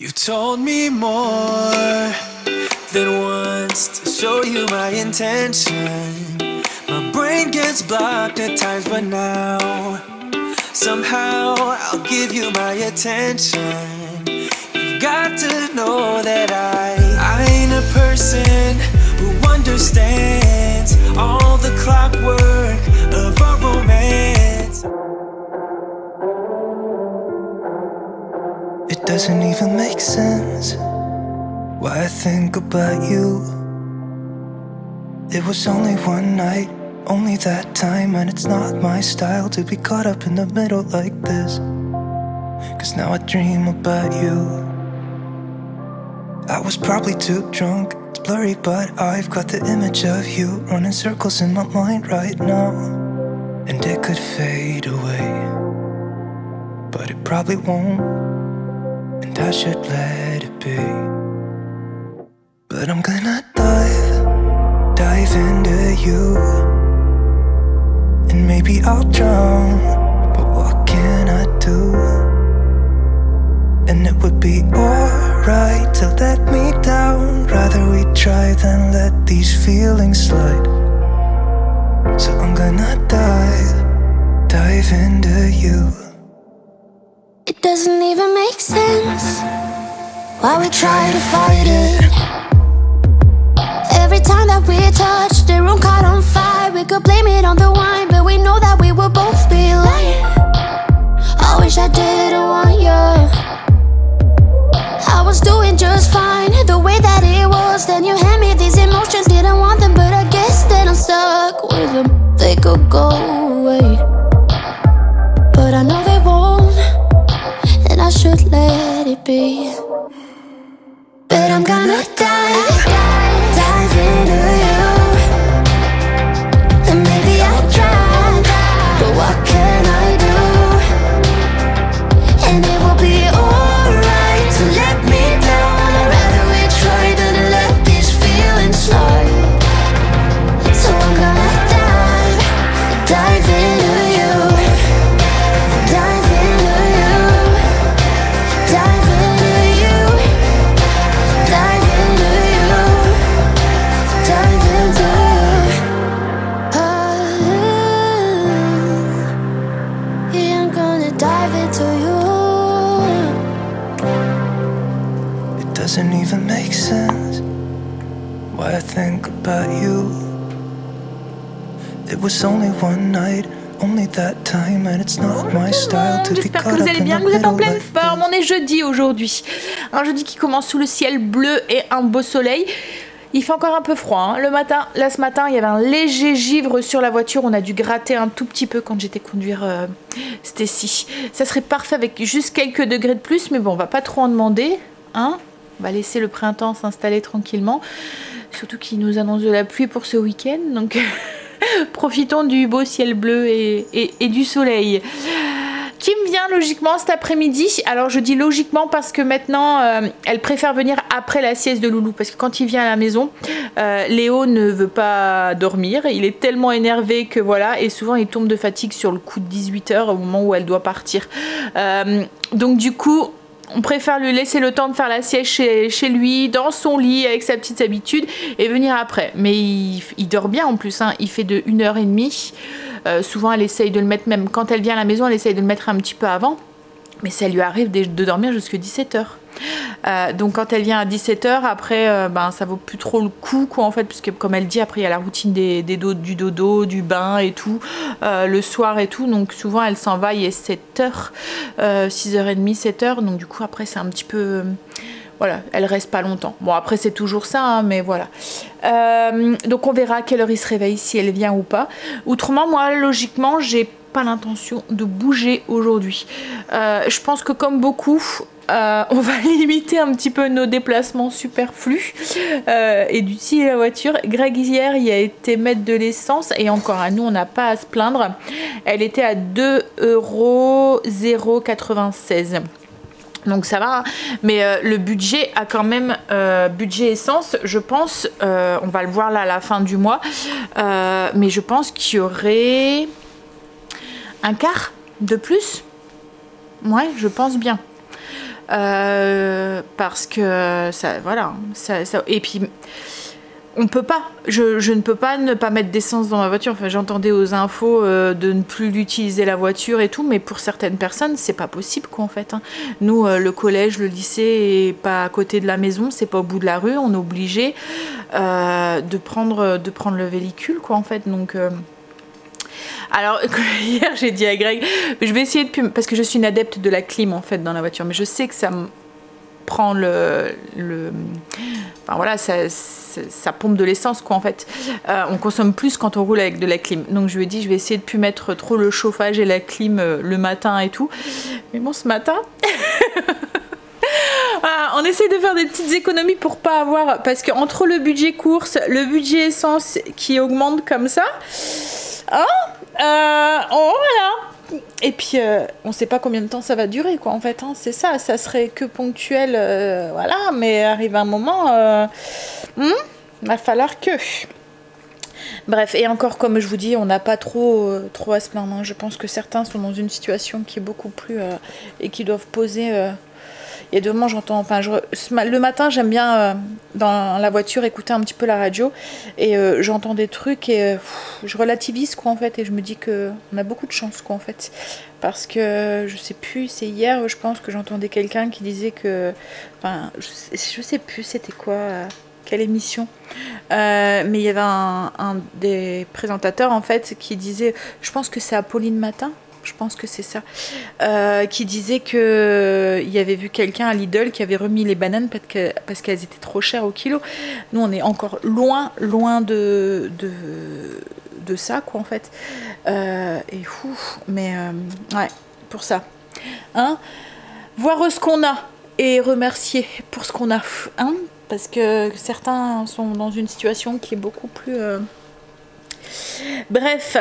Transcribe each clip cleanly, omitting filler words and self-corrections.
You told me more than once to show you my intention. My brain gets blocked at times, but now somehow I'll give you my attention. You've got to know that I ain't a person who understands all the clockwork of our romance. It doesn't even make sense why I think about you. It was only one night, only that time, and it's not my style to be caught up in the middle like this. 'Cause now I dream about you. I was probably too drunk, it's blurry, but I've got the image of you running circles in my mind right now. And it could fade away, but it probably won't, and I should let it be. But I'm gonna dive into you, and maybe I'll drown, but what can I do? And it would be alright to let me down. Rather we try than let these feelings slide. So I'm gonna dive into you. It doesn't even make sense why we try to fight it. Every time that we touch, the room caught on fire. We could blame it on the wine, but we know that we will both be lying. I wish I didn't want you. I was doing just fine, the way that it was. Then you hand me these emotions, didn't want them, but I guess that I'm stuck with them. They could go away, but I know they won't, and I should let it be. But I'm gonna dive into you, and maybe I'll try, but what can I do? And it will be alright to let me down. I'd rather we try than let these feelings slide. So I'm gonna dive into you, dive into you, dive into you, dive into you, dive into you. Yeah, I'm gonna dive into you. It doesn't even make sense why I think about you. It was only one night, only that time, and it's not my style to be J'espère caught que vous up allez in bien, the que vous êtes en middle pleine like forme. On est jeudi aujourd'hui. Un jeudi qui commence sous le ciel bleu et un beau soleil. Il fait encore un peu froid, hein. Le matin, là ce matin, il y avait un léger givre sur la voiture. On a dû gratter un tout petit peu quand j'étais conduire Stacy. Ça serait parfait avec juste quelques degrés de plus, mais bon, on va pas trop en demander, hein. On va laisser le printemps s'installer tranquillement. Surtout qu'il nous annonce de la pluie pour ce week-end, donc profitons du beau ciel bleu et du soleil. Qui me vient logiquement cet après-midi. Alors je dis logiquement parce que maintenant elle préfère venir après la sieste de Loulou, parce que quand il vient à la maison, Léo ne veut pas dormir, il est tellement énervé que voilà, et souvent il tombe de fatigue sur le coup de 18 h au moment où elle doit partir. Donc du coup on préfère lui laisser le temps de faire la sieste chez lui, dans son lit, avec sa petite habitude, et venir après. Mais il dort bien en plus, hein. Il fait de 1h30. Souvent elle essaye de le mettre, même quand elle vient à la maison, elle essaye de le mettre un petit peu avant. Mais ça lui arrive de dormir jusqu'à 17 h. Donc quand elle vient à 17 h, après ben, ça vaut plus trop le coup quoi, en fait, puisque comme elle dit, après il y a la routine du dodo, du bain et tout, le soir et tout, donc souvent elle s'en va, il est 7 h, 6h30, 7 h, donc du coup après c'est un petit peu... Voilà, elle reste pas longtemps. Bon après c'est toujours ça, hein, mais voilà. Donc on verra à quelle heure il se réveille, si elle vient ou pas. Autrement, moi logiquement j'ai pas l'intention de bouger aujourd'hui. Je pense que comme beaucoup, on va limiter un petit peu nos déplacements superflus et d'utiliser la voiture. Greg hier il a été mettre de l'essence, et encore à nous on n'a pas à se plaindre. Elle était à 2,096 €. Donc ça va, hein. Mais le budget a quand même, budget essence, je pense, on va le voir là à la fin du mois, mais je pense qu'il y aurait un quart de plus. Ouais, je pense bien. parce que ça, voilà, et puis on peut pas, je ne peux pas ne pas mettre d'essence dans ma voiture. Enfin, j'entendais aux infos de ne plus utiliser la voiture et tout, mais pour certaines personnes, c'est pas possible quoi en fait. Hein. Nous, le collège, le lycée est pas à côté de la maison, c'est pas au bout de la rue, on est obligé de prendre le véhicule quoi en fait. Donc alors hier j'ai dit à Greg, je vais essayer de plus, parce que je suis une adepte de la clim en fait dans la voiture, mais je sais que ça me prend enfin voilà, ça pompe de l'essence quoi en fait. On consomme plus quand on roule avec de la clim. Donc je lui ai dit je vais essayer de plus mettre trop le chauffage et la clim le matin et tout. Mais bon, ce matin voilà, on essaie de faire des petites économies pour pas avoir, parce que entre le budget course, le budget essence qui augmente comme ça, hein, voilà. Et puis on sait pas combien de temps ça va durer quoi en fait, hein, c'est ça serait que ponctuel, voilà, mais arrive un moment va falloir que, bref. Et encore, comme je vous dis, on n'a pas trop à se plaindre, hein. Je pense que certains sont dans une situation qui est beaucoup plus et qui doivent poser et demain j'entends, enfin le matin j'aime bien dans la voiture écouter un petit peu la radio et j'entends des trucs et je relativise quoi en fait, et je me dis que on a beaucoup de chance quoi en fait, parce que je sais plus, c'est hier je pense que j'entendais quelqu'un qui disait que, enfin je sais plus c'était quoi, quelle émission, mais il y avait un des présentateurs en fait qui disait, je pense que c'est Apolline Matin, je pense que c'est ça, qui disait que il y avait vu quelqu'un à Lidl qui avait remis les bananes parce qu'elles étaient trop chères au kilo. Nous on est encore loin de ça quoi en fait, et fou, mais ouais, pour ça, hein, voir ce qu'on a et remercier pour ce qu'on a, hein, parce que certains sont dans une situation qui est beaucoup plus bref,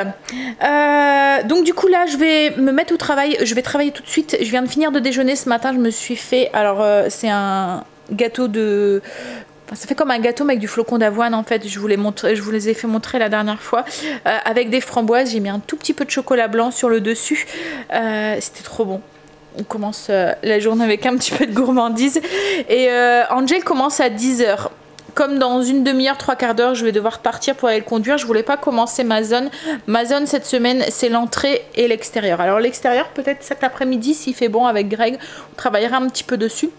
donc du coup là je vais me mettre au travail, je vais travailler tout de suite. Je viens de finir de déjeuner ce matin, je me suis fait, alors c'est un gâteau de, enfin, ça fait comme un gâteau mais avec du flocon d'avoine en fait, je vous les ai fait montrer la dernière fois, avec des framboises. J'ai mis un tout petit peu de chocolat blanc sur le dessus, c'était trop bon. On commence la journée avec un petit peu de gourmandise, et Angel commence à 10h. Comme dans une demi-heure, 3/4 d'heure, je vais devoir partir pour aller le conduire. Je voulais pas commencer ma zone. Ma zone cette semaine, c'est l'entrée et l'extérieur. Alors l'extérieur, peut-être cet après-midi, s'il fait bon avec Greg, on travaillera un petit peu dessus.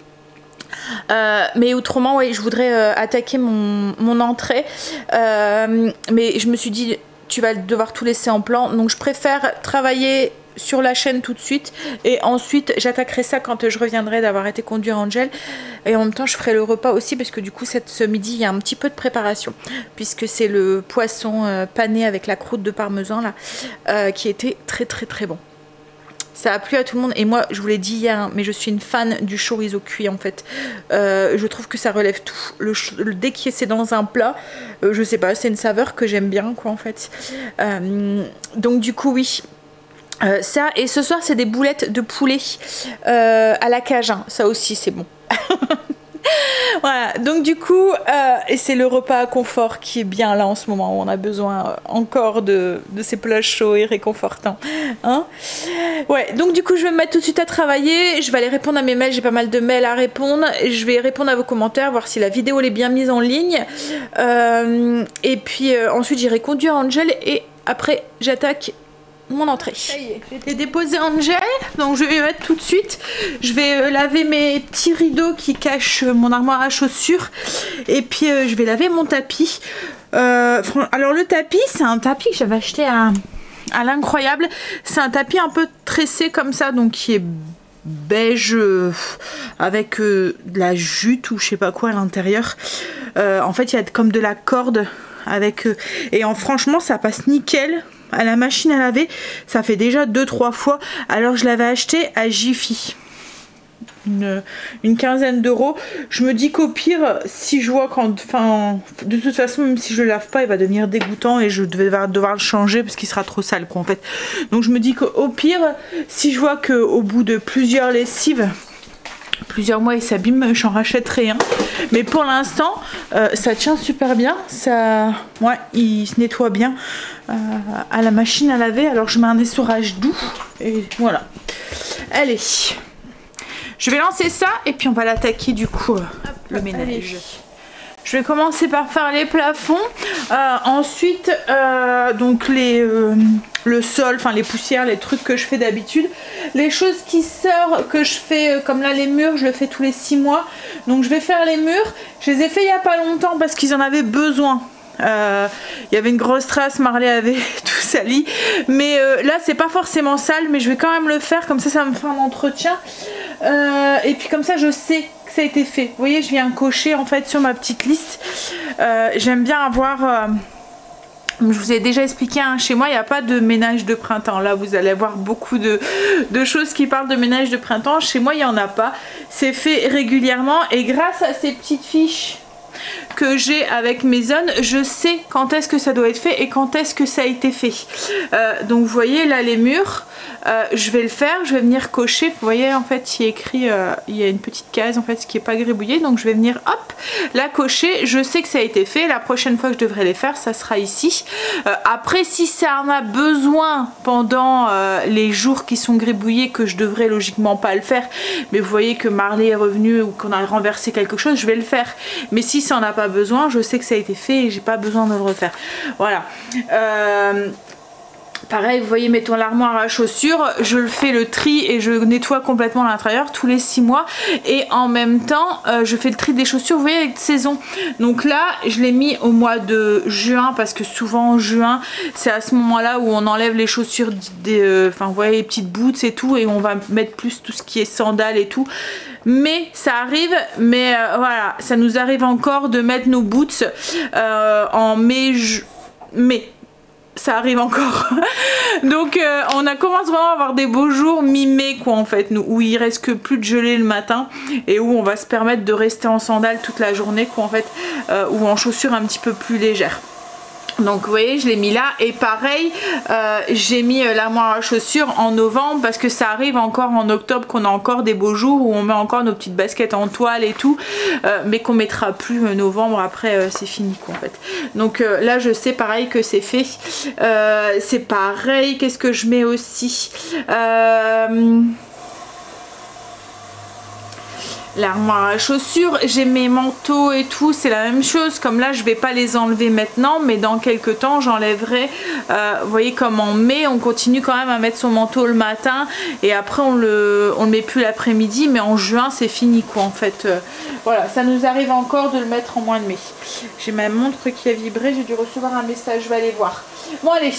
Mais autrement, oui, je voudrais attaquer mon entrée. Mais je me suis dit, tu vas devoir tout laisser en plan. Donc je préfère travailler sur la chaîne tout de suite, et ensuite j'attaquerai ça quand je reviendrai d'avoir été conduire Angel, et en même temps je ferai le repas aussi, parce que du coup ce midi il y a un petit peu de préparation, puisque c'est le poisson pané avec la croûte de parmesan là, qui était très bon. Ça a plu à tout le monde, et moi je vous l'ai dit hier, hein, mais je suis une fan du chorizo cuit en fait. Je trouve que ça relève tout. Dès que c'est dans un plat, je sais pas, c'est une saveur que j'aime bien quoi en fait. Donc du coup oui. Ça, et ce soir c'est des boulettes de poulet à la cajun, ça aussi c'est bon. Voilà, donc du coup et c'est le repas à confort qui est bien là en ce moment, où on a besoin encore de ces plats chauds et réconfortants, hein. Ouais, donc du coup je vais me mettre tout de suite à travailler. Je vais aller répondre à mes mails, j'ai pas mal de mails à répondre, je vais répondre à vos commentaires, voir si la vidéo elle est bien mise en ligne, et puis ensuite j'irai conduire Angel, et après j'attaque mon entrée. Ça y est, j'ai déposé Angel, donc je vais mettre tout de suite. Je vais laver mes petits rideaux qui cachent mon armoire à chaussures, et puis je vais laver mon tapis. Alors le tapis, c'est un tapis que j'avais acheté à l'incroyable. C'est un tapis un peu tressé comme ça, donc qui est beige avec de la jute ou je sais pas quoi à l'intérieur. En fait, il y a comme de la corde avec et franchement, ça passe nickel. À la machine à laver, ça fait déjà 2-3 fois. Alors je l'avais acheté à Jiffy, une quinzaine d'euros. Je me dis qu'au pire, si je vois enfin de toute façon, même si je le lave pas, il va devenir dégoûtant et je vais devoir le changer parce qu'il sera trop sale quoi en fait. Donc je me dis qu'au pire, si je vois qu'au bout de plusieurs lessives, plusieurs mois il s'abîme, j'en rachèterai un. Mais pour l'instant ça tient super bien, ça, ouais, il se nettoie bien à la machine à laver. Alors je mets un essorage doux et voilà. Allez, Je vais lancer ça et puis on va l'attaquer du coup, le ménage. Allez. Je vais commencer par faire les plafonds, ensuite donc le sol, enfin les poussières, les trucs que je fais d'habitude. Les choses qui sortent, que je fais, comme là les murs, je le fais tous les 6 mois. Donc je vais faire les murs, je les ai fait il n'y a pas longtemps parce qu'ils en avaient besoin. Il y avait une grosse trace, Marley avait tout sali, mais là c'est pas forcément sale, mais je vais quand même le faire, comme ça me fait un entretien, et puis comme ça je sais que ça a été fait. Vous voyez, je viens cocher en fait sur ma petite liste. J'aime bien avoir je vous ai déjà expliqué, hein, chez moi il n'y a pas de ménage de printemps. Là vous allez avoir beaucoup de choses qui parlent de ménage de printemps. Chez moi il n'y en a pas, c'est fait régulièrement, et grâce à ces petites fiches que j'ai avec mes zones, je sais quand est-ce que ça doit être fait et quand est-ce que ça a été fait. Donc vous voyez là les murs, je vais le faire, je vais venir cocher. Vous voyez en fait il y a écrit, il y a une petite case en fait ce qui est pas gribouillé, donc je vais venir hop la cocher. Je sais que ça a été fait, la prochaine fois que je devrais les faire ça sera ici. Après si ça en a besoin pendant les jours qui sont gribouillés, que je devrais logiquement pas le faire, mais vous voyez que Marley est revenu ou qu'on a renversé quelque chose, je vais le faire. Mais si ça en a pas besoin, je sais que ça a été fait et j'ai pas besoin de le refaire. Voilà. Pareil, vous voyez, mettons l'armoire à chaussures, je le fais le tri et je nettoie complètement l'intérieur tous les 6 mois, et en même temps je fais le tri des chaussures, vous voyez, avec saison. Donc là je l'ai mis au mois de juin parce que souvent en juin c'est à ce moment là où on enlève les chaussures enfin vous voyez les petites boots et tout, et on va mettre plus tout ce qui est sandales et tout. Mais ça arrive, mais voilà, ça nous arrive encore de mettre nos boots en mai, ça arrive encore. Donc on a commencé vraiment à avoir des beaux jours mi-mai quoi en fait, nous, où il reste que plus de gelée le matin et où on va se permettre de rester en sandales toute la journée quoi en fait, ou en chaussures un petit peu plus légères. Donc vous voyez, je l'ai mis là, et pareil j'ai mis l'armoire à chaussures en novembre parce que ça arrive encore en octobre qu'on a encore des beaux jours où on met encore nos petites baskets en toile et tout, mais qu'on mettra plus novembre, après c'est fini quoi en fait. Donc là je sais pareil que c'est fait. C'est pareil, qu'est-ce que je mets aussi, l'armoire à chaussures, j'ai mes manteaux et tout, c'est la même chose. Comme là je vais pas les enlever maintenant, mais dans quelques temps j'enlèverai. Vous voyez, comme en mai on continue quand même à mettre son manteau le matin et après on le met plus l'après-midi, mais en juin c'est fini quoi en fait. Voilà, ça nous arrive encore de le mettre en mois de mai. J'ai ma montre qui a vibré, j'ai dû recevoir un message, je vais aller voir. Bon allez,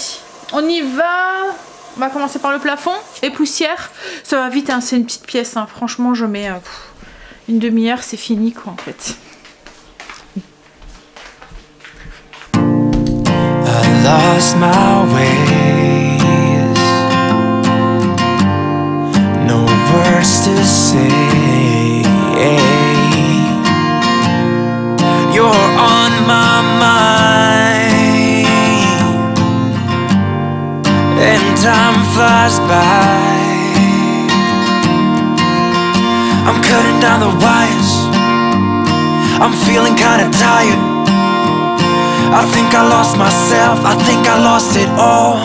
on y va. On va commencer par le plafond et poussière. Ça va vite hein, c'est une petite pièce hein. Franchement je mets une demi-heure, c'est fini quoi en fait. I lost my ways, no words to say. You're on my mind, and time flies by. I'm cutting down the wires, I'm feeling kinda tired. I think I lost myself, I think I lost it all.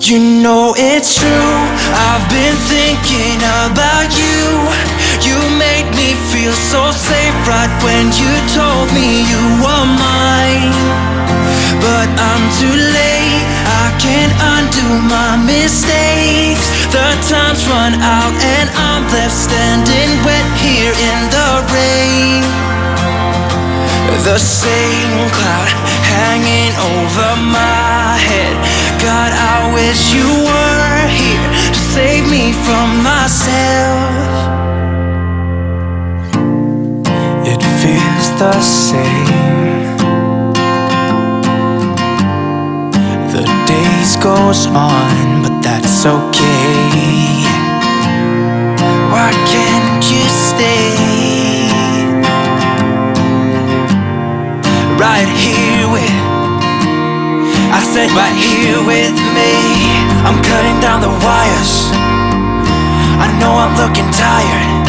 You know it's true, I've been thinking about you. You made me feel so safe right when you told me you were mine. But I'm too late, I can't undo my mistakes. The time's run out and I'm left standing wet here in the rain. The same cloud hanging over my head. God, I wish you were here to save me from myself. It feels the same. The days goes on, but that's okay. Why can't you stay right here with, I said right here with me. I'm cutting down the wires, I know I'm looking tired.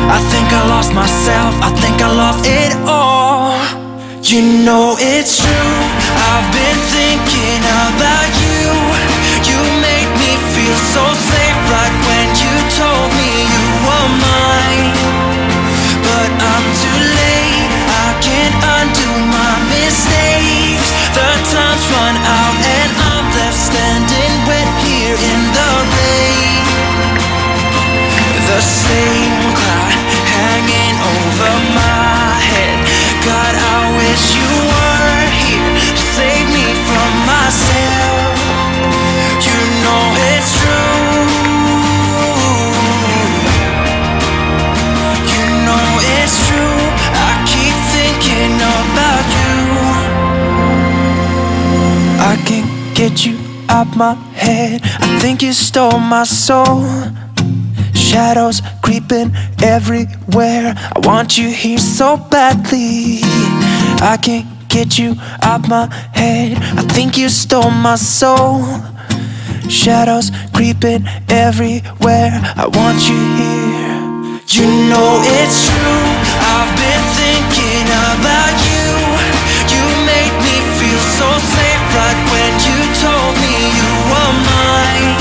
I think I lost myself, I think I lost it all. You know it's true, I've been thinking about you. You made me feel so safe right when you told me you were up my head. I think you stole my soul. Shadows creeping everywhere. I want you here so badly. I can't get you out my head. I think you stole my soul. Shadows creeping everywhere. I want you here. You know it's true. I've been thinking about you. You made me feel so safe, right when you told me you were mine.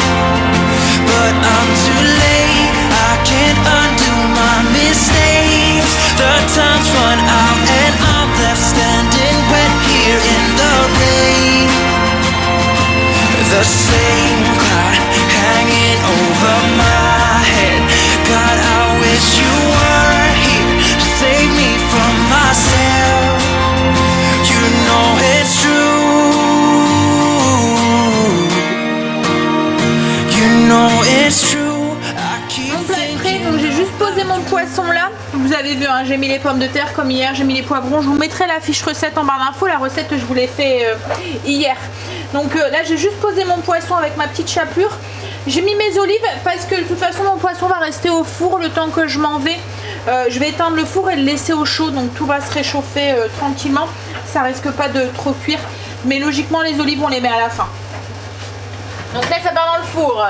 But I'm too late. I can't undo my mistakes. The time's run out and I'm left standing wet here in the rain. The same cloud hanging over my head. God, I wish you were here to save me from myself. You know it's true. You know it's true. Mon plat est prêt, donc j'ai juste posé mon poisson là. Vous avez vu, hein, j'ai mis les pommes de terre comme hier, j'ai mis les poivrons. Je vous mettrai la fiche recette en barre d'infos. La recette, je vous l'ai fait hier. Donc là, j'ai juste posé mon poisson avec ma petite chapelure. J'ai mis mes olives parce que de toute façon, mon poisson va rester au four le temps que je m'en vais. Je vais éteindre le four et le laisser au chaud, donc tout va se réchauffer tranquillement. Ça risque pas de trop cuire, mais logiquement, les olives, on les met à la fin. Donc là, ça part dans le four.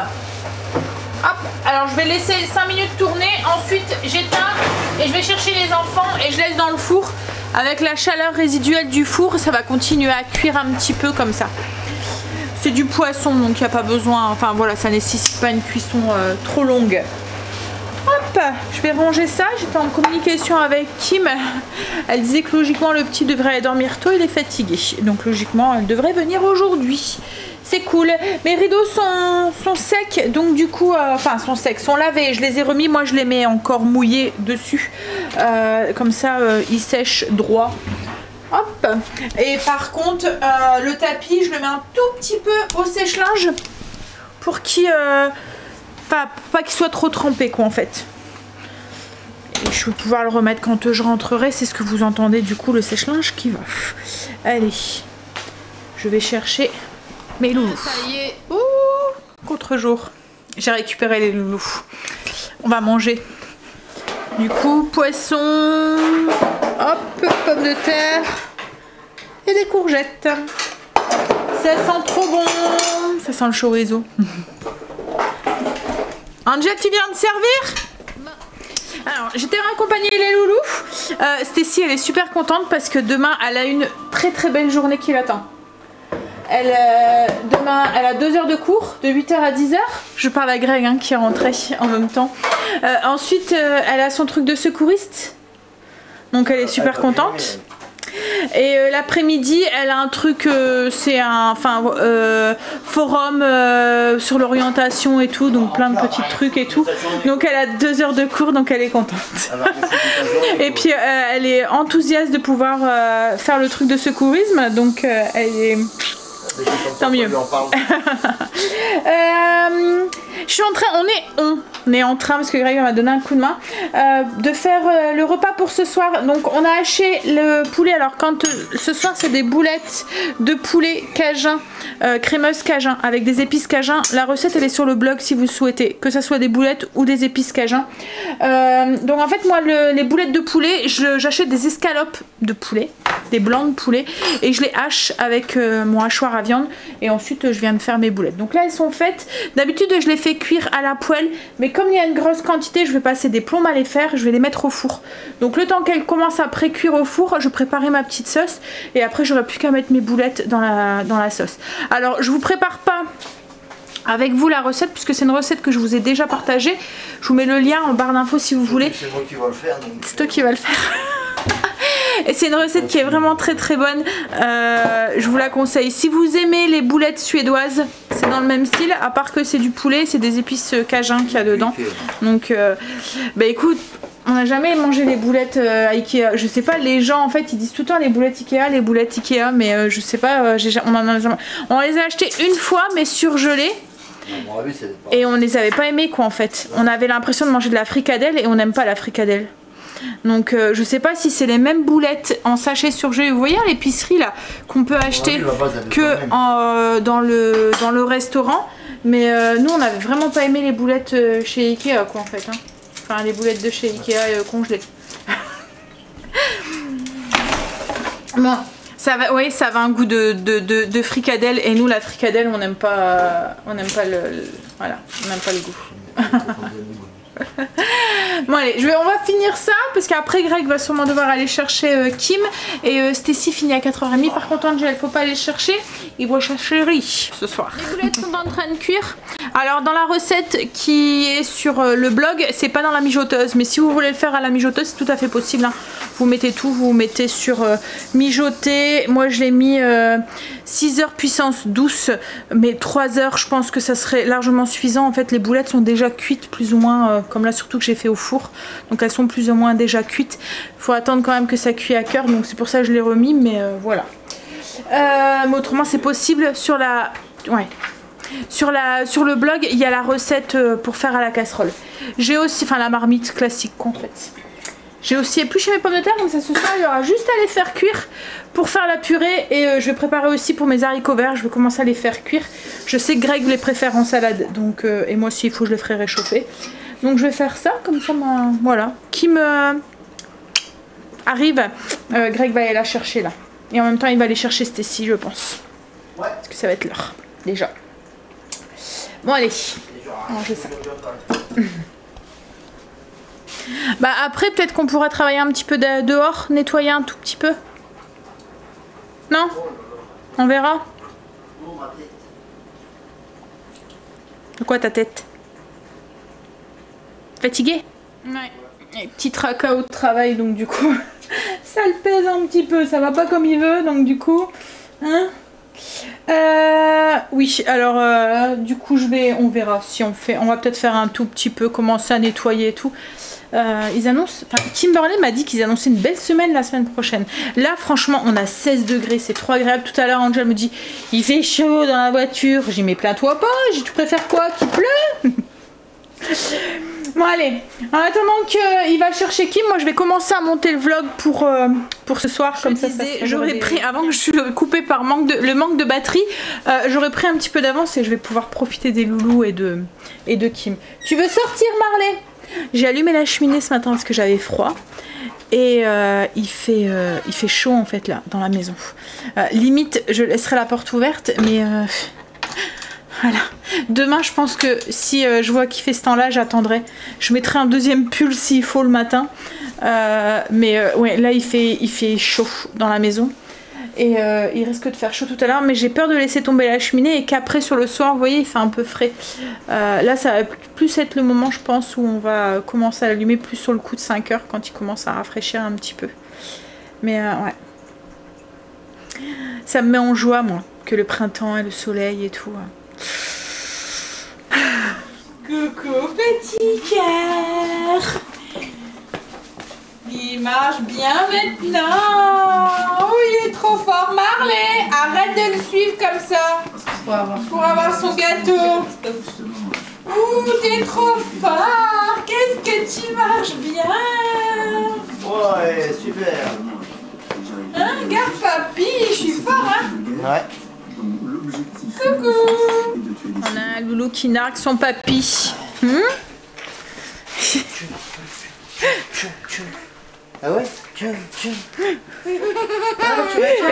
Hop, alors je vais laisser 5 minutes tourner, ensuite j'éteins et je vais chercher les enfants et je laisse dans le four. Avec la chaleur résiduelle du four, ça va continuer à cuire un petit peu comme ça. C'est du poisson, donc il n'y a pas besoin, enfin voilà, ça nécessite pas une cuisson trop longue. Hop, je vais ranger ça. J'étais en communication avec Kim. Elle disait que logiquement le petit devrait aller dormir tôt, il est fatigué. Donc logiquement, elle devrait venir aujourd'hui. C'est cool. Mes rideaux sont secs, donc du coup, enfin sont secs, sont lavés. Je les ai remis, moi je les mets encore mouillés dessus. Comme ça, ils sèchent droit. Hop. Et par contre, le tapis, je le mets un tout petit peu au sèche-linge pour qu'il pas qu'il soit trop trempé, quoi, en fait. Et je vais pouvoir le remettre quand je rentrerai. C'est ce que vous entendez, du coup, le sèche-linge qui va. Allez, je vais chercher mes loulous. Ça y est. Ouh, contre-jour. J'ai récupéré les loulous. On va manger. Du coup, poisson, hop, pommes de terre et des courgettes. Ça sent trop bon. Ça sent le chorizo. Angel, tu viens de servir? Alors, j'étais accompagnée les loulous. Stacy, elle est super contente parce que demain, elle a une très très belle journée qui l'attend. Demain, elle a 2 heures de cours, de 8h à 10h. Je parle à Greg, hein, qui est rentré en même temps. Ensuite, elle a son truc de secouriste. Donc, elle est super contente. Et l'après-midi, elle a un truc, c'est un forum sur l'orientation et tout, donc plein de petits trucs et tout. Donc elle a 2 heures de cours, donc elle est contente. Et puis elle est enthousiaste de pouvoir faire le truc de secourisme, donc elle est... Tant mieux. Je suis en train, on est en train, parce que Greg m'a donné un coup de main, de faire le repas pour ce soir. Donc on a haché le poulet. Alors quand ce soir c'est des boulettes de poulet cajun, crémeuse cajun avec des épices cajun. La recette elle est sur le blog si vous souhaitez, que ça soit des boulettes ou des épices cajun. Donc en fait moi les boulettes de poulet, j'achète des escalopes de poulet, des blancs de poulet, et je les hache avec mon hachoir à viande, et ensuite je viens de faire mes boulettes. Donc là elles sont faites. D'habitude je les fais cuire à la poêle, mais comme il y a une grosse quantité, je vais passer des plombs à les faire, je vais les mettre au four. Donc le temps qu'elles commencent à pré-cuire au four, je préparais ma petite sauce, et après j'aurai plus qu'à mettre mes boulettes dans la sauce. Alors je vous prépare pas avec vous la recette, puisque c'est une recette que je vous ai déjà partagée. Je vous mets le lien en barre d'infos si vous voulez. C'est moi qui va le faire. C'est toi qui vas le faire. Et c'est une recette qui est vraiment très très bonne. Je vous la conseille. Si vous aimez les boulettes suédoises, c'est dans le même style, à part que c'est du poulet, c'est des épices cajun qu'il y a dedans. Donc bah écoute, on n'a jamais mangé les boulettes à Ikea. Je sais pas, les gens en fait ils disent tout le temps les boulettes Ikea, mais je sais pas, on les a achetées une fois mais surgelées. Et on les avait pas aimées, quoi, en fait. On avait l'impression de manger de la fricadelle et on n'aime pas la fricadelle. Donc je sais pas si c'est les mêmes boulettes en sachet surgelé. Vous voyez à l'épicerie là qu'on peut acheter dans le restaurant. Mais nous on avait vraiment pas aimé les boulettes chez Ikea quoi en fait. Hein. Enfin les boulettes de chez Ikea congelées. Bon, ça va, oui, ça avait un goût de fricadelle et nous la fricadelle on n'aime pas, voilà, on n'aime pas le goût. Bon allez, on va finir ça parce qu'après Greg va sûrement devoir aller chercher Kim et Stacy finit à 4h30. Par contre Angel, faut pas aller chercher, il va chercher riz ce soir. Les boulettes sont en train de cuire. Alors dans la recette qui est sur le blog, c'est pas dans la mijoteuse, mais si vous voulez le faire à la mijoteuse, c'est tout à fait possible. Hein. Vous mettez tout, vous mettez sur mijoter. Moi je l'ai mis 6 heures puissance douce, mais 3 heures je pense que ça serait largement suffisant. En fait les boulettes sont déjà cuites plus ou moins, comme là surtout que j'ai fait au four, donc elles sont plus ou moins déjà cuites. Faut attendre quand même que ça cuit à cœur, donc c'est pour ça que je l'ai remis, mais voilà. Mais autrement c'est possible sur la... Ouais. Sur le blog, il y a la recette pour faire à la casserole. J'ai aussi, enfin la marmite classique en fait. J'ai aussi épluché mes pommes de terre, donc ça ce soir il y aura juste à les faire cuire pour faire la purée. Et je vais préparer aussi pour mes haricots verts, je vais commencer à les faire cuire. Je sais que Greg les préfère en salade, donc et moi aussi il faut que je les ferai réchauffer. Donc je vais faire ça, comme ça, voilà. Qui me arrive, Greg va aller la chercher là. Et en même temps il va aller chercher Stacy je pense. Ouais. Parce que ça va être l'heure, déjà. Bon allez, on va manger ça. Bah après peut-être qu'on pourra travailler un petit peu dehors, nettoyer un tout petit peu. Non? On verra. De quoi ta tête? Fatigué? Ouais. Petit tracas au travail donc du coup ça le pèse un petit peu, ça va pas comme il veut donc du coup hein. Oui alors du coup on verra si on va peut-être faire un tout petit peu, commencer à nettoyer et tout. Ils annoncent, enfin Kimberley m'a dit qu'ils annonçaient une belle semaine la semaine prochaine. Là franchement on a 16 degrés, c'est trop agréable. Tout à l'heure Angel me dit il fait chaud dans la voiture. J'ai dit mais plains-toi pas, tu préfères quoi, qu'il pleut? Bon allez, en attendant qu'il va chercher Kim, moi je vais commencer à monter le vlog pour ce soir. Comme ça j'aurais pris, avant que je suis coupée par le manque de batterie, j'aurais pris un petit peu d'avance et je vais pouvoir profiter des loulous et de Kim. Tu veux sortir Marley? J'ai allumé la cheminée ce matin parce que j'avais froid. Et il fait chaud en fait là dans la maison. Limite je laisserai la porte ouverte mais voilà. Demain je pense que si je vois qu'il fait ce temps là j'attendrai. Je mettrai un deuxième pull s'il faut le matin. Ouais là il fait chaud dans la maison. Et il risque de faire chaud tout à l'heure. Mais j'ai peur de laisser tomber la cheminée et qu'après sur le soir vous voyez il fait un peu frais. Là ça va plus être le moment je pense où on va commencer à l'allumer plus sur le coup de 5 heures quand il commence à rafraîchir un petit peu. Mais ouais. Ça me met en joie moi que le printemps et le soleil et tout. Coucou petit cœur. Il marche bien maintenant. Oh il est trop fort Marley. Arrête de le suivre comme ça. Pour avoir son gâteau. Ouh t'es trop fort. Qu'est-ce que tu marches bien. Ouais super. Hein, regarde papy, je suis fort hein. Ouais. Coucou. On a un loulou qui nargue son papy. Ah ouais? Et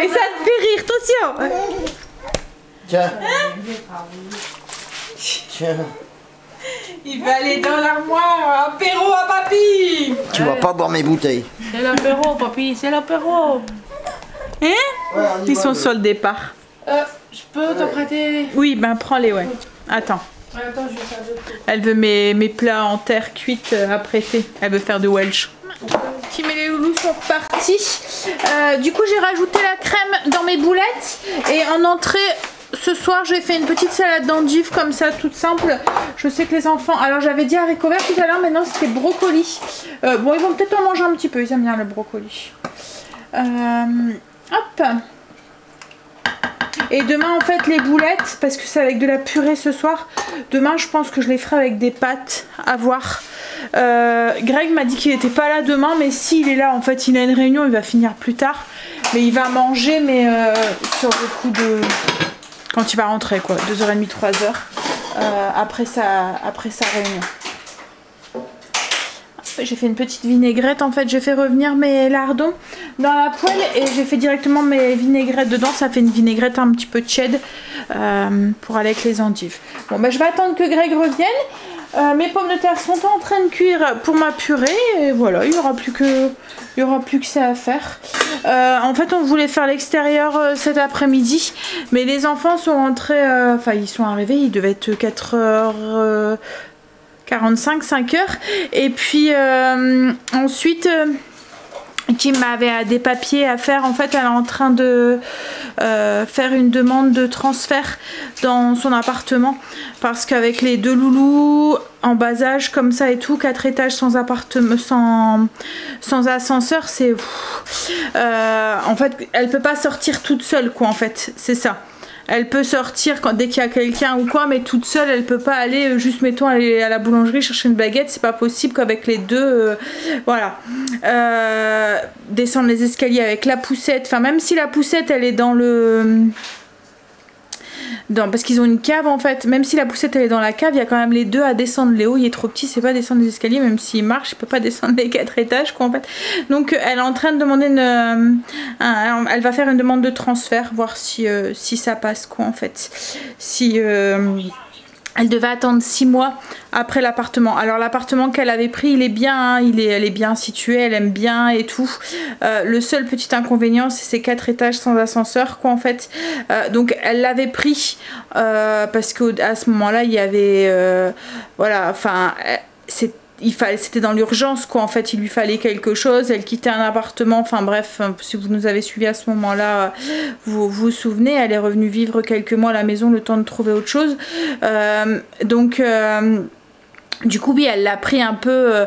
ça te fait rire, attention. Tiens. Tiens. Il va aller dans l'armoire, apéro à papy. Tu vas pas boire mes bouteilles. C'est l'apéro papy, c'est l'apéro. Hein? Ouais, Ils sont sur le départ. Je peux t'en prêter? Oui, ben prends-les, ouais. Attends. Ouais, attends, je vais faire deux. Elle veut mes plats en terre cuite à prêter. Elle veut faire de Welsh. Kim et les loulous sont repartis. Du coup, j'ai rajouté la crème dans mes boulettes. Et en entrée, ce soir, j'ai fait une petite salade d'endives comme ça, toute simple. Je sais que les enfants... Alors, j'avais dit haricots verts tout à l'heure, maintenant c'était brocoli. Bon, ils vont peut-être en manger un petit peu. Ils aiment bien le brocoli. Hop. Et demain en fait les boulettes, parce que c'est avec de la purée ce soir, demain je pense que je les ferai avec des pâtes, à voir. Greg m'a dit qu'il n'était pas là demain, mais s'il est là en fait il a une réunion, il va finir plus tard. Mais il va manger, mais sur le coup de... quand il va rentrer quoi, 2h30, 3h après sa réunion. J'ai fait une petite vinaigrette, en fait j'ai fait revenir mes lardons dans la poêle et j'ai fait directement mes vinaigrettes dedans. Ça fait une vinaigrette un petit peu tiède pour aller avec les endives. Bon bah je vais attendre que Greg revienne. Mes pommes de terre sont en train de cuire pour ma purée et voilà, il n'y aura plus que ça à faire. En fait on voulait faire l'extérieur cet après-midi, mais les enfants sont rentrés, enfin ils sont arrivés, il devait être 4h45, 5h, et puis ensuite Kim avait des papiers à faire. En fait elle est en train de faire une demande de transfert dans son appartement parce qu'avec les 2 loulous en bas âge comme ça et tout, 4 étages sans appartement, sans ascenseur, c'est en fait elle peut pas sortir toute seule quoi, en fait c'est ça. Elle peut sortir dès qu'il y a quelqu'un ou quoi, mais toute seule elle peut pas aller juste mettons aller à la boulangerie chercher une baguette, c'est pas possible qu'avec les deux voilà. Descendre les escaliers avec la poussette, enfin même si la poussette elle est dans le parce qu'ils ont une cave en fait, même si la poussette elle est dans la cave, il y a quand même les deux à descendre. Léo il est trop petit, c'est pas descendre les escaliers, même s'il marche il peut pas descendre les 4 étages quoi en fait. Donc elle est en train de demander elle va faire une demande de transfert, voir si ça passe quoi en fait, si elle devait attendre 6 mois après l'appartement. Alors l'appartement qu'elle avait pris il est bien hein, elle est bien située, elle aime bien et tout. Le seul petit inconvénient c'est ces 4 étages sans ascenseur quoi en fait. Donc elle l'avait pris parce qu'à ce moment là il y avait voilà, enfin c'était dans l'urgence quoi en fait, il lui fallait quelque chose, elle quittait un appartement, enfin bref, si vous nous avez suivis à ce moment là vous vous souvenez, elle est revenue vivre quelques mois à la maison le temps de trouver autre chose. Donc du coup oui elle l'a pris un peu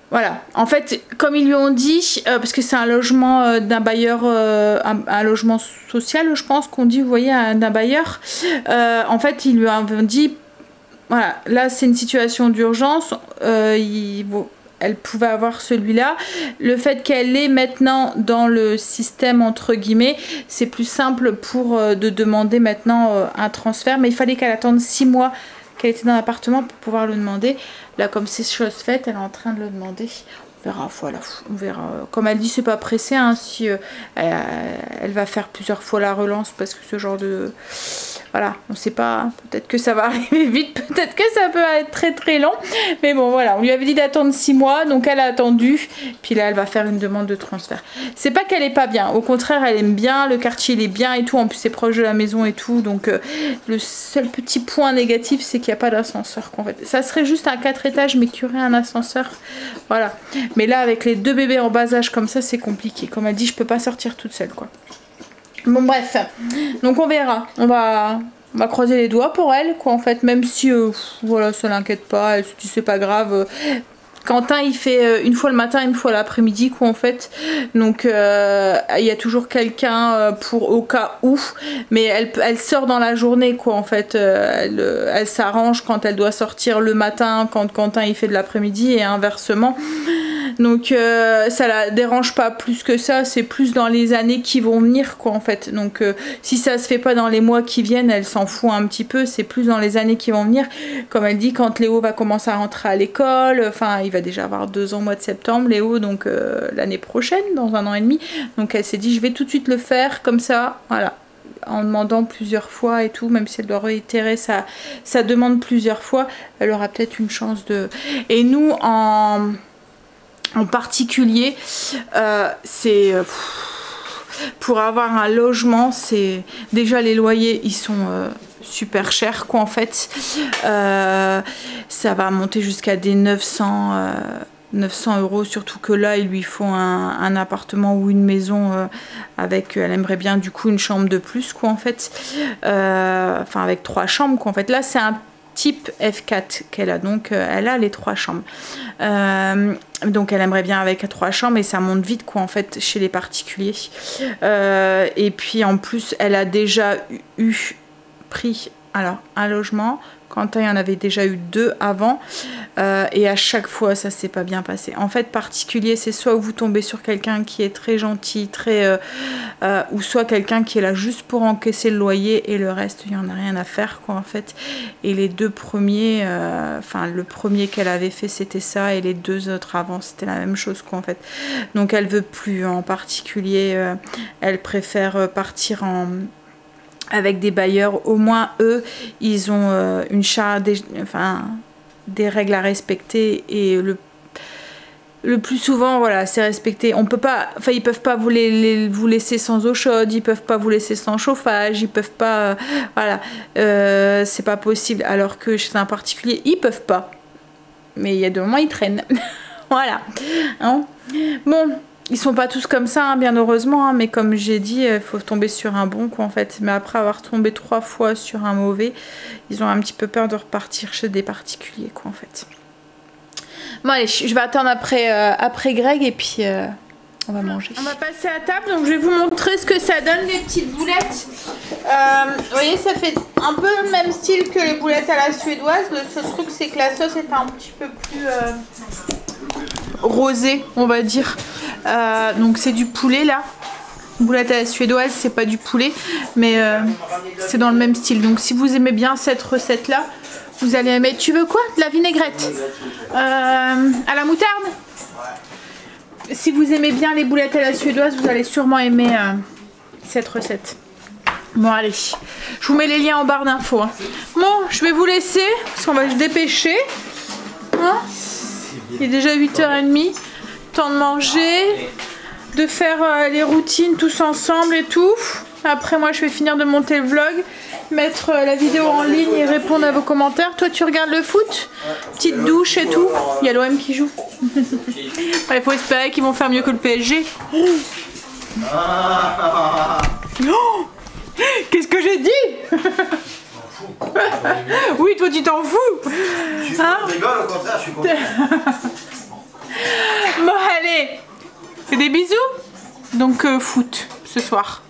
voilà, en fait comme ils lui ont dit parce que c'est un logement d'un bailleur, un logement social je pense qu'on dit, vous voyez, d'un bailleur, en fait ils lui ont dit voilà, là c'est une situation d'urgence, elle pouvait avoir celui-là. Le fait qu'elle est maintenant dans le système entre guillemets, c'est plus simple pour de demander maintenant un transfert, mais il fallait qu'elle attende 6 mois qu'elle était dans l'appartement pour pouvoir le demander. Là comme c'est chose faite, elle est en train de le demander. On verra, voilà, on verra. Comme elle dit, c'est pas pressé, hein, si elle va faire plusieurs fois la relance parce que ce genre de... Voilà, on sait pas, peut-être que ça va arriver vite, peut-être que ça peut être très très long. Mais bon, voilà, on lui avait dit d'attendre 6 mois, donc elle a attendu. Puis là, elle va faire une demande de transfert. C'est pas qu'elle est pas bien, au contraire, elle aime bien, le quartier il est bien et tout. En plus, c'est proche de la maison et tout. Donc, le seul petit point négatif, c'est qu'il n'y a pas d'ascenseur. En fait. Ça serait juste un 4 étages, mais qu'il y aurait un ascenseur. Voilà. Mais là, avec les 2 bébés en bas âge comme ça, c'est compliqué. Comme elle dit, je peux pas sortir toute seule, quoi. Bon bref, donc on verra, on va croiser les doigts pour elle quoi en fait, même si voilà ça l'inquiète pas, elle se dit c'est pas grave. Quentin il fait une fois le matin, une fois l'après-midi quoi en fait, donc il y a toujours quelqu'un pour au cas où, mais elle sort dans la journée quoi en fait, elle s'arrange quand elle doit sortir le matin, quand Quentin il fait de l'après-midi et inversement. Donc ça la dérange pas plus que ça, c'est plus dans les années qui vont venir quoi en fait. Donc si ça se fait pas dans les mois qui viennent, elle s'en fout un petit peu, c'est plus dans les années qui vont venir. Comme elle dit, quand Léo va commencer à rentrer à l'école, enfin il va déjà avoir 2 ans au mois de septembre Léo, donc l'année prochaine, dans 1 an et demi. Donc elle s'est dit je vais tout de suite le faire comme ça, voilà. En demandant plusieurs fois et tout, même si elle doit réitérer sa demande plusieurs fois, elle aura peut-être une chance de... Et nous en particulier, c'est pour avoir un logement, c'est déjà les loyers, ils sont super chers quoi en fait. Ça va monter jusqu'à des 900 €, surtout que là il lui faut un appartement ou une maison avec, elle aimerait bien du coup une chambre de plus quoi en fait, enfin avec 3 chambres quoi en fait. Là c'est un type F4 qu'elle a. Donc elle a les 3 chambres. Donc elle aimerait bien avec 3 chambres et ça monte vite quoi en fait chez les particuliers. Et puis en plus elle a déjà pris alors un logement. Quentin, il y en avait déjà eu 2 avant et à chaque fois ça s'est pas bien passé. En fait particulier c'est soit vous tombez sur quelqu'un qui est très gentil, ou soit quelqu'un qui est là juste pour encaisser le loyer et le reste il y en a rien à faire quoi en fait. Et les 2 premiers, enfin le premier qu'elle avait fait c'était ça et les 2 autres avant c'était la même chose quoi en fait. Donc elle veut plus en particulier, elle préfère partir avec des bailleurs, au moins eux, ils ont une charte, des règles à respecter et le plus souvent, voilà, c'est respecté. On peut pas, enfin, ils peuvent pas vous laisser sans eau chaude, ils peuvent pas vous laisser sans chauffage, ils peuvent pas, voilà, c'est pas possible. Alors que chez un particulier, ils peuvent pas. Mais il y a des moments, ils traînent. Voilà. Hein, bon. Ils sont pas tous comme ça, hein, bien heureusement, hein, mais comme j'ai dit, il faut tomber sur un bon quoi en fait. Mais après avoir tombé 3 fois sur un mauvais, ils ont un petit peu peur de repartir chez des particuliers quoi en fait. Bon allez, je vais attendre après Greg et puis on va manger. On va passer à table, donc je vais vous montrer ce que ça donne les petites boulettes. Vous voyez, ça fait un peu le même style que les boulettes à la suédoise. Le seul truc c'est que la sauce est un petit peu plus rosé on va dire. Donc c'est du poulet là, boulette à la suédoise, c'est pas du poulet mais c'est dans le même style. Donc si vous aimez bien cette recette là, vous allez aimer. Tu veux quoi? De la vinaigrette à la moutarde? Si vous aimez bien les boulettes à la suédoise, vous allez sûrement aimer cette recette. Bon allez, je vous mets les liens en barre d'infos, hein. Bon, je vais vous laisser parce qu'on va se dépêcher, hein. Il est déjà 8h30, temps de manger, de faire les routines tous ensemble et tout. Après moi je vais finir de monter le vlog, mettre la vidéo en ligne et répondre à vos commentaires. Toi tu regardes le foot? Petite douche et tout. Il y a l'OM qui joue. Il faut espérer qu'ils vont faire mieux que le PSG. Oh, qu'est-ce que j'ai dit? Oui, toi tu t'en fous. Hein? Je rigole, au contraire, je suis content. Bon allez, fais des bisous. Donc foot ce soir.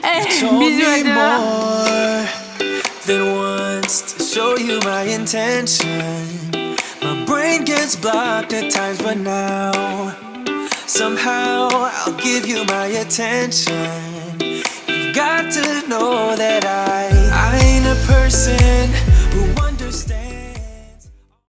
Hey, bisous à demain. Than once to show you my intention. My brain gets blocked at times, but now somehow I'll give you my attention.